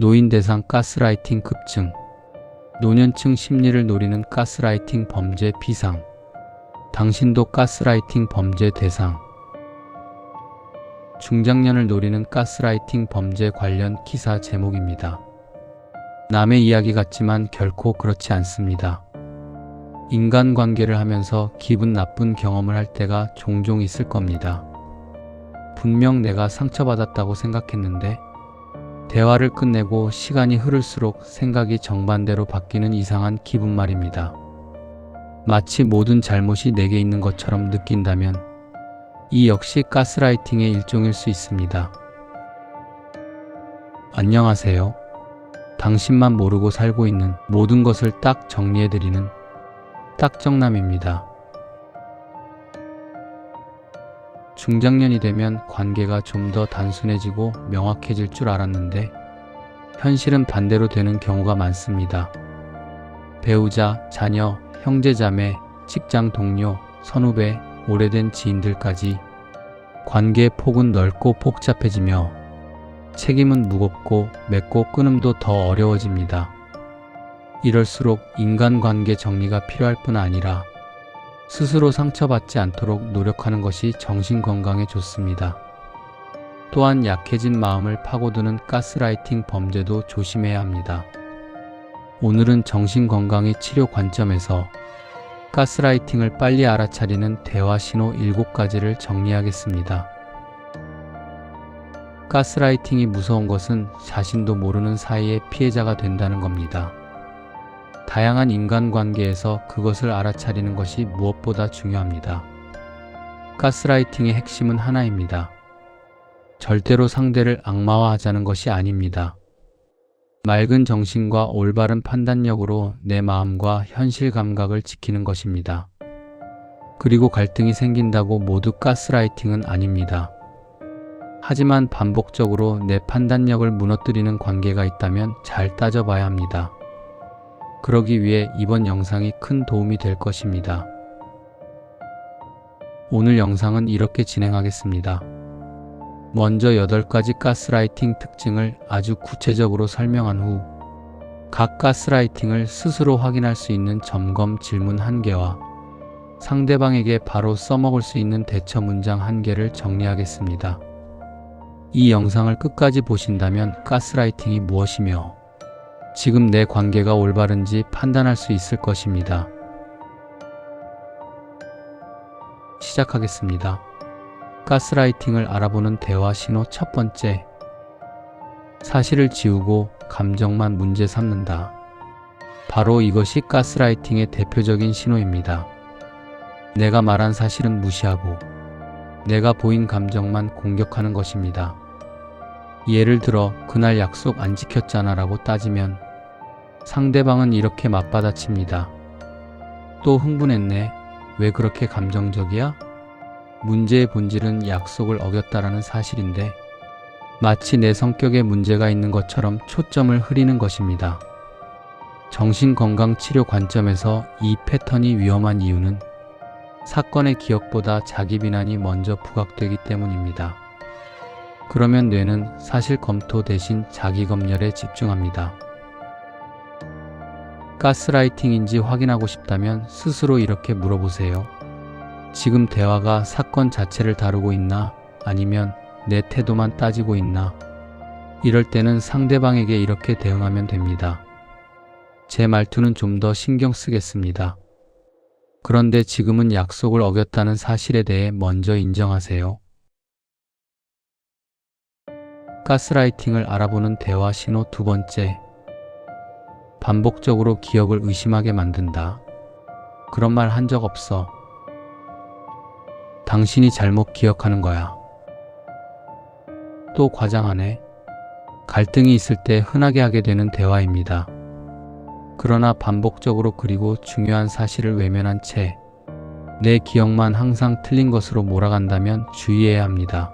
노인 대상 가스라이팅 급증. 노년층 심리를 노리는 가스라이팅 범죄 비상. 당신도 가스라이팅 범죄 대상. 중장년을 노리는 가스라이팅 범죄 관련 기사 제목입니다. 남의 이야기 같지만 결코 그렇지 않습니다. 인간관계를 하면서 기분 나쁜 경험을 할 때가 종종 있을 겁니다. 분명 내가 상처받았다고 생각했는데 대화를 끝내고 시간이 흐를수록 생각이 정반대로 바뀌는 이상한 기분 말입니다. 마치 모든 잘못이 내게 있는 것처럼 느낀다면 이 역시 가스라이팅의 일종일 수 있습니다. 안녕하세요. 당신만 모르고 살고 있는 모든 것을 딱 정리해드리는 딱정남입니다. 중장년이 되면 관계가 좀 더 단순해지고 명확해질 줄 알았는데 현실은 반대로 되는 경우가 많습니다. 배우자, 자녀, 형제자매, 직장 동료, 선후배, 오래된 지인들까지 관계의 폭은 넓고 복잡해지며 책임은 무겁고 맺고 끊음도 더 어려워집니다. 이럴수록 인간관계 정리가 필요할 뿐 아니라 스스로 상처받지 않도록 노력하는 것이 정신건강에 좋습니다. 또한 약해진 마음을 파고드는 가스라이팅 범죄도 조심해야 합니다. 오늘은 정신건강의 치료 관점에서 가스라이팅을 빨리 알아차리는 대화 신호 7가지를 정리하겠습니다. 가스라이팅이 무서운 것은 자신도 모르는 사이에 피해자가 된다는 겁니다. 다양한 인간관계에서 그것을 알아차리는 것이 무엇보다 중요합니다. 가스라이팅의 핵심은 하나입니다. 절대로 상대를 악마화하자는 것이 아닙니다. 맑은 정신과 올바른 판단력으로 내 마음과 현실 감각을 지키는 것입니다. 그리고 갈등이 생긴다고 모두 가스라이팅은 아닙니다. 하지만 반복적으로 내 판단력을 무너뜨리는 관계가 있다면 잘 따져봐야 합니다. 그러기 위해 이번 영상이 큰 도움이 될 것입니다. 오늘 영상은 이렇게 진행하겠습니다. 먼저 8가지 가스라이팅 특징을 아주 구체적으로 설명한 후 각 가스라이팅을 스스로 확인할 수 있는 점검 질문 1개와 상대방에게 바로 써먹을 수 있는 대처 문장 1개를 정리하겠습니다. 이 영상을 끝까지 보신다면 가스라이팅이 무엇이며 지금 내 관계가 올바른지 판단할 수 있을 것입니다. 시작하겠습니다. 가스라이팅을 알아보는 대화 신호 첫 번째. 사실을 지우고 감정만 문제 삼는다. 바로 이것이 가스라이팅의 대표적인 신호입니다. 내가 말한 사실은 무시하고 내가 보인 감정만 공격하는 것입니다. 예를 들어 그날 약속 안 지켰잖아 라고 따지면 상대방은 이렇게 맞받아칩니다. 또 흥분했네. 왜 그렇게 감정적이야? 문제의 본질은 약속을 어겼다라는 사실인데 마치 내 성격에 문제가 있는 것처럼 초점을 흐리는 것입니다. 정신건강치료 관점에서 이 패턴이 위험한 이유는 사건의 기억보다 자기 비난이 먼저 부각되기 때문입니다. 그러면 뇌는 사실 검토 대신 자기 검열에 집중합니다. 가스라이팅인지 확인하고 싶다면 스스로 이렇게 물어보세요. 지금 대화가 사건 자체를 다루고 있나? 아니면 내 태도만 따지고 있나? 이럴 때는 상대방에게 이렇게 대응하면 됩니다. 제 말투는 좀 더 신경 쓰겠습니다. 그런데 지금은 약속을 어겼다는 사실에 대해 먼저 인정하세요. 가스라이팅을 알아보는 대화 신호 2번째. 반복적으로 기억을 의심하게 만든다. 그런 말 한 적 없어. 당신이 잘못 기억하는 거야. 또 과장하네. 갈등이 있을 때 흔하게 하게 되는 대화입니다. 그러나 반복적으로 그리고 중요한 사실을 외면한 채 내 기억만 항상 틀린 것으로 몰아간다면 주의해야 합니다.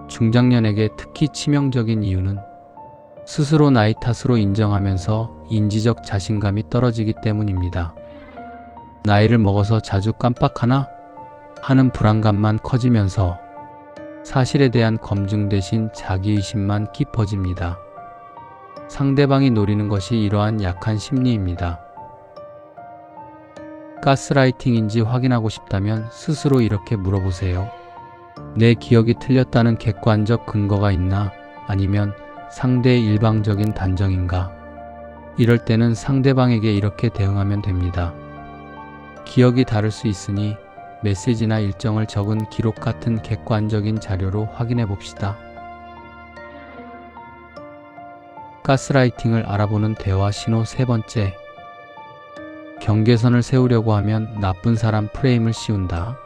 중장년에게 특히 치명적인 이유는 스스로 나이 탓으로 인정하면서 인지적 자신감이 떨어지기 때문입니다. 나이를 먹어서 자주 깜빡하나? 하는 불안감만 커지면서 사실에 대한 검증 대신 자기의심만 깊어집니다. 상대방이 노리는 것이 이러한 약한 심리입니다. 가스라이팅인지 확인하고 싶다면 스스로 이렇게 물어보세요. 내 기억이 틀렸다는 객관적 근거가 있나? 아니면 상대의 일방적인 단정인가? 이럴 때는 상대방에게 이렇게 대응하면 됩니다. 기억이 다를 수 있으니 메시지나 일정을 적은 기록 같은 객관적인 자료로 확인해 봅시다. 가스라이팅을 알아보는 대화 신호 세 번째. 경계선을 세우려고 하면 나쁜 사람 프레임을 씌운다.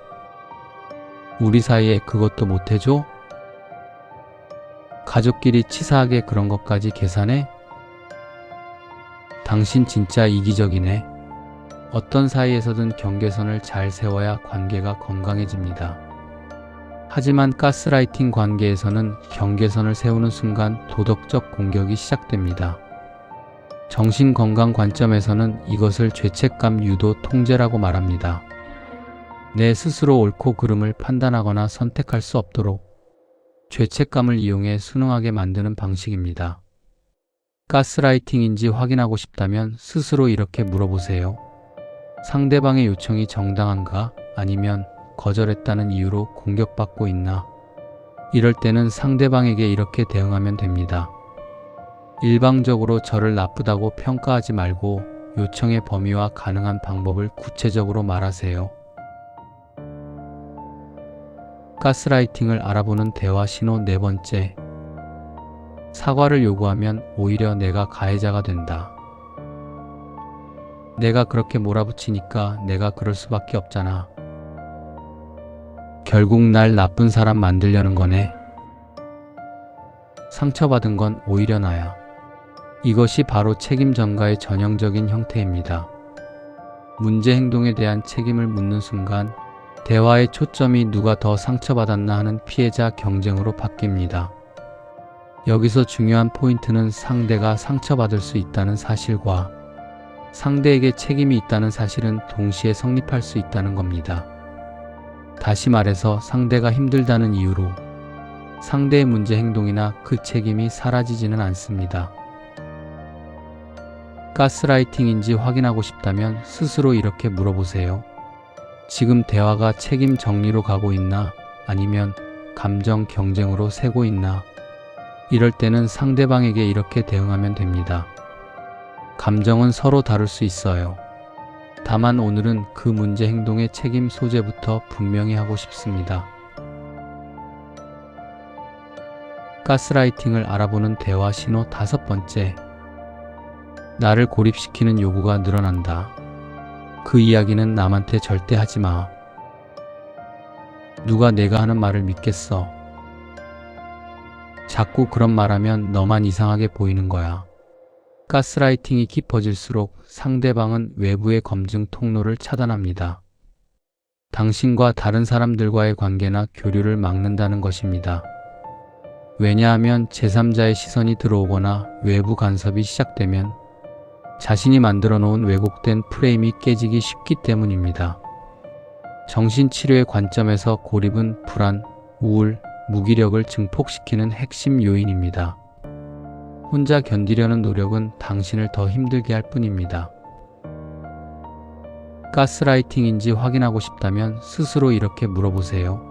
우리 사이에 그것도 못해줘? 가족끼리 치사하게 그런 것까지 계산해? 당신 진짜 이기적이네. 어떤 사이에서든 경계선을 잘 세워야 관계가 건강해집니다. 하지만 가스라이팅 관계에서는 경계선을 세우는 순간 도덕적 공격이 시작됩니다. 정신건강 관점에서는 이것을 죄책감 유도 통제라고 말합니다. 내 스스로 옳고 그름을 판단하거나 선택할 수 없도록 죄책감을 이용해 순응하게 만드는 방식입니다. 가스라이팅인지 확인하고 싶다면 스스로 이렇게 물어보세요. 상대방의 요청이 정당한가? 아니면 거절했다는 이유로 공격받고 있나? 이럴 때는 상대방에게 이렇게 대응하면 됩니다. 일방적으로 저를 나쁘다고 평가하지 말고 요청의 범위와 가능한 방법을 구체적으로 말하세요. 가스라이팅을 알아보는 대화 신호 네 번째. 사과를 요구하면 오히려 내가 가해자가 된다. 내가 그렇게 몰아붙이니까 내가 그럴 수밖에 없잖아. 결국 날 나쁜 사람 만들려는 거네. 상처받은 건 오히려 나야. 이것이 바로 책임 전가의 전형적인 형태입니다. 문제 행동에 대한 책임을 묻는 순간 대화의 초점이 누가 더 상처받았나 하는 피해자 경쟁으로 바뀝니다. 여기서 중요한 포인트는 상대가 상처받을 수 있다는 사실과 상대에게 책임이 있다는 사실은 동시에 성립할 수 있다는 겁니다. 다시 말해서 상대가 힘들다는 이유로 상대의 문제 행동이나 그 책임이 사라지지는 않습니다. 가스라이팅인지 확인하고 싶다면 스스로 이렇게 물어보세요. 지금 대화가 책임 정리로 가고 있나? 아니면 감정 경쟁으로 새고 있나? 이럴 때는 상대방에게 이렇게 대응하면 됩니다. 감정은 서로 다를 수 있어요. 다만 오늘은 그 문제 행동의 책임 소재부터 분명히 하고 싶습니다. 가스라이팅을 알아보는 대화 신호 다섯 번째. 나를 고립시키는 요구가 늘어난다. 그 이야기는 남한테 절대 하지 마. 누가 내가 하는 말을 믿겠어. 자꾸 그런 말하면 너만 이상하게 보이는 거야. 가스라이팅이 깊어질수록 상대방은 외부의 검증 통로를 차단합니다. 당신과 다른 사람들과의 관계나 교류를 막는다는 것입니다. 왜냐하면 제3자의 시선이 들어오거나 외부 간섭이 시작되면 자신이 만들어 놓은 왜곡된 프레임이 깨지기 쉽기 때문입니다. 정신치료의 관점에서 고립은 불안, 우울, 무기력을 증폭시키는 핵심 요인입니다. 혼자 견디려는 노력은 당신을 더 힘들게 할 뿐입니다. 가스라이팅인지 확인하고 싶다면 스스로 이렇게 물어보세요.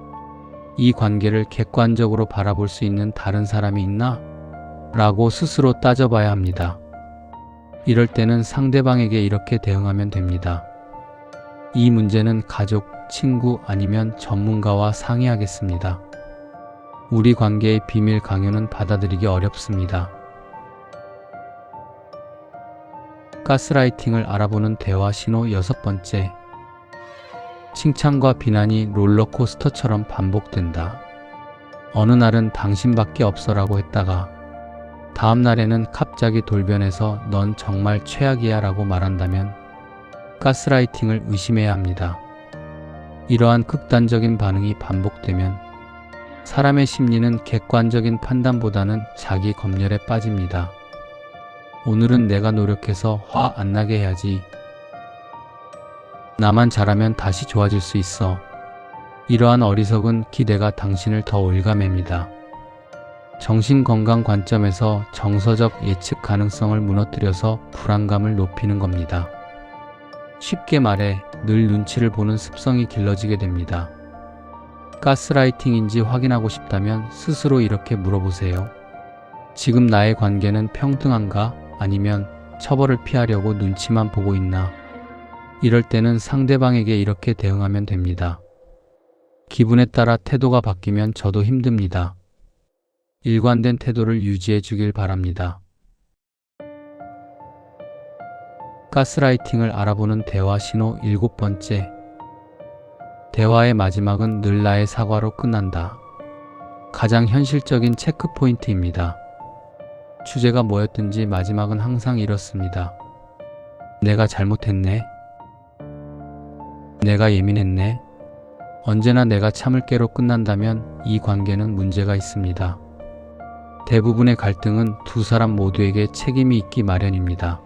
이 관계를 객관적으로 바라볼 수 있는 다른 사람이 있나? 라고 스스로 따져봐야 합니다. 이럴 때는 상대방에게 이렇게 대응하면 됩니다. 이 문제는 가족, 친구 아니면 전문가와 상의하겠습니다. 우리 관계의 비밀 강요는 받아들이기 어렵습니다. 가스라이팅을 알아보는 대화 신호 여섯 번째. 칭찬과 비난이 롤러코스터처럼 반복된다. 어느 날은 당신밖에 없어라고 했다가 다음 날에는 갑자기 돌변해서 넌 정말 최악이야 라고 말한다면 가스라이팅을 의심해야 합니다. 이러한 극단적인 반응이 반복되면 사람의 심리는 객관적인 판단보다는 자기 검열에 빠집니다. 오늘은 내가 노력해서 화 안 나게 해야지. 나만 잘하면 다시 좋아질 수 있어. 이러한 어리석은 기대가 당신을 더 올가맵니다. 정신건강 관점에서 정서적 예측 가능성을 무너뜨려서 불안감을 높이는 겁니다. 쉽게 말해 늘 눈치를 보는 습성이 길러지게 됩니다. 가스라이팅인지 확인하고 싶다면 스스로 이렇게 물어보세요. 지금 나의 관계는 평등한가? 아니면 처벌을 피하려고 눈치만 보고 있나? 이럴 때는 상대방에게 이렇게 대응하면 됩니다. 기분에 따라 태도가 바뀌면 저도 힘듭니다. 일관된 태도를 유지해 주길 바랍니다. 가스라이팅을 알아보는 대화 신호 7번째. 대화의 마지막은 늘 나의 사과로 끝난다. 가장 현실적인 체크 포인트입니다. 주제가 뭐였든지 마지막은 항상 이렇습니다. 내가 잘못했네. 내가 예민했네. 언제나 내가 참을게로 끝난다면 이 관계는 문제가 있습니다. 대부분의 갈등은 두 사람 모두에게 책임이 있기 마련입니다.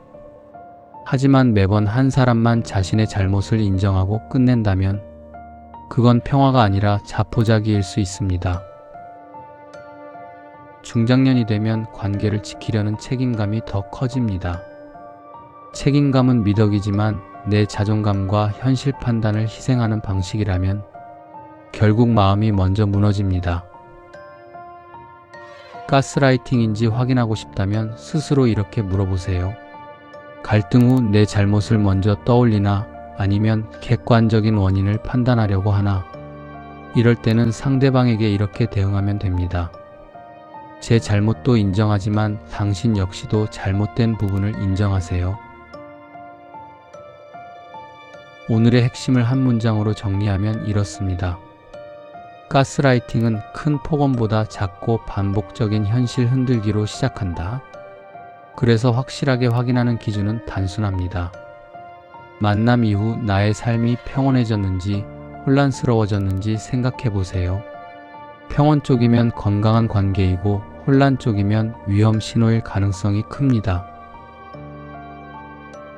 하지만 매번 한 사람만 자신의 잘못을 인정하고 끝낸다면 그건 평화가 아니라 자포자기일 수 있습니다. 중장년이 되면 관계를 지키려는 책임감이 더 커집니다. 책임감은 미덕이지만 내 자존감과 현실 판단을 희생하는 방식이라면 결국 마음이 먼저 무너집니다. 가스라이팅인지 확인하고 싶다면 스스로 이렇게 물어보세요. 갈등 후 내 잘못을 먼저 떠올리나 아니면 객관적인 원인을 판단하려고 하나? 이럴 때는 상대방에게 이렇게 대응하면 됩니다. 제 잘못도 인정하지만 당신 역시도 잘못된 부분을 인정하세요. 오늘의 핵심을 한 문장으로 정리하면 이렇습니다. 가스라이팅은 큰 폭언보다 작고 반복적인 현실 흔들기로 시작한다. 그래서 확실하게 확인하는 기준은 단순합니다. 만남 이후 나의 삶이 평온해졌는지 혼란스러워졌는지 생각해 보세요. 평온 쪽이면 건강한 관계이고 혼란 쪽이면 위험 신호일 가능성이 큽니다.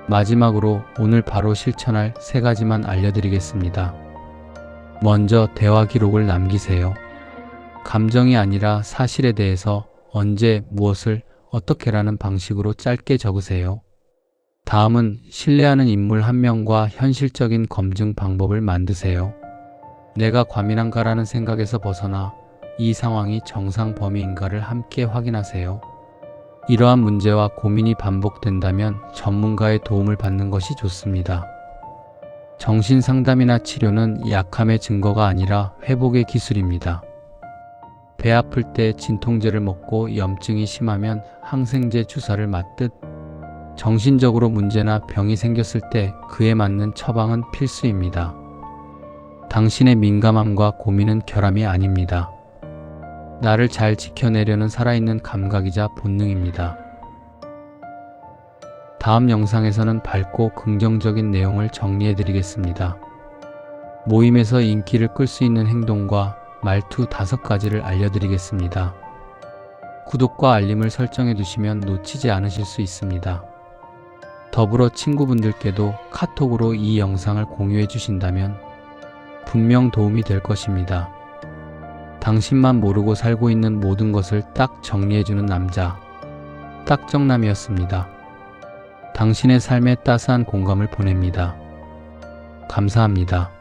마지막으로 오늘 바로 실천할 3가지만 알려드리겠습니다. 먼저 대화 기록을 남기세요. 감정이 아니라 사실에 대해서 언제, 무엇을, 어떻게라는 방식으로 짧게 적으세요. 다음은 신뢰하는 인물 한 명과 현실적인 검증 방법을 만드세요. 내가 과민한가라는 생각에서 벗어나 이 상황이 정상 범위인가를 함께 확인하세요. 이러한 문제와 고민이 반복된다면 전문가의 도움을 받는 것이 좋습니다. 정신상담이나 치료는 약함의 증거가 아니라 회복의 기술입니다. 배 아플 때 진통제를 먹고 염증이 심하면 항생제 주사를 맞듯 정신적으로 문제나 병이 생겼을 때 그에 맞는 처방은 필수입니다. 당신의 민감함과 고민은 결함이 아닙니다. 나를 잘 지켜내려는 살아있는 감각이자 본능입니다. 다음 영상에서는 밝고 긍정적인 내용을 정리해 드리겠습니다. 모임에서 인기를 끌 수 있는 행동과 말투 5가지를 알려드리겠습니다. 구독과 알림을 설정해 두시면 놓치지 않으실 수 있습니다. 더불어 친구분들께도 카톡으로 이 영상을 공유해 주신다면 분명 도움이 될 것입니다. 당신만 모르고 살고 있는 모든 것을 딱 정리해주는 남자, 딱정남이었습니다. 당신의 삶에 따스한 공감을 보냅니다. 감사합니다.